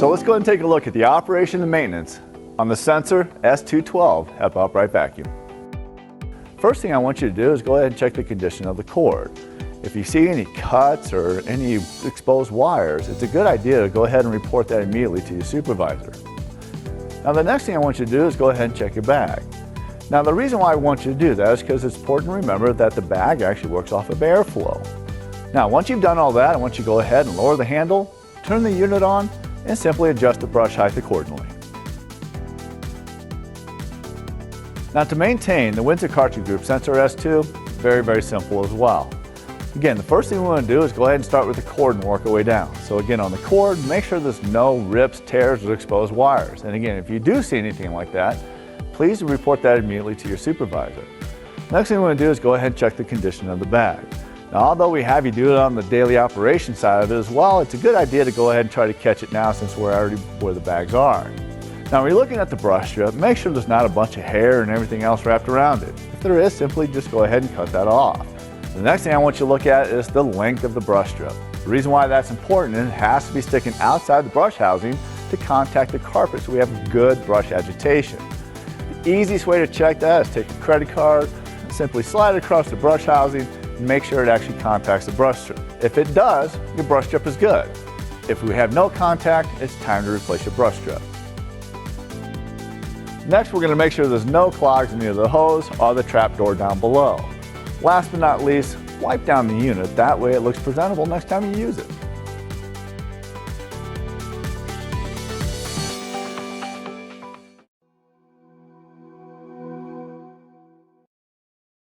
So let's go ahead and take a look at the operation and maintenance on the Sensor S212 HEPA upright vacuum. First thing I want you to do is go ahead and check the condition of the cord. If you see any cuts or any exposed wires, it's a good idea to go ahead and report that immediately to your supervisor. Now the next thing I want you to do is go ahead and check your bag. Now the reason why I want you to do that is because it's important to remember that the bag actually works off of airflow. Now once you've done all that, I want you to go ahead and lower the handle, turn the unit on, and simply adjust the brush height accordingly. Now to maintain the Karcher Group Sensor S2, very simple as well. Again, the first thing we want to do is go ahead and start with the cord and work our way down. So again, on the cord, make sure there's no rips, tears, or exposed wires. And again, if you do see anything like that, please report that immediately to your supervisor. Next thing we want to do is go ahead and check the condition of the bag. Now, although we have you do it on the daily operation side of it as well, it's a good idea to go ahead and try to catch it now since we're already where the bags are. Now, when you're looking at the brush strip, make sure there's not a bunch of hair and everything else wrapped around it. If there is, simply just go ahead and cut that off. The next thing I want you to look at is the length of the brush strip. The reason why that's important is it has to be sticking outside the brush housing to contact the carpet so we have good brush agitation. The easiest way to check that is take a credit card, simply slide it across the brush housing, and make sure it actually contacts the brush strip. If it does, your brush strip is good. If we have no contact, it's time to replace your brush strip. Next, we're going to make sure there's no clogs in either the hose or the trap door down below. Last but not least, wipe down the unit. That way it looks presentable next time you use it.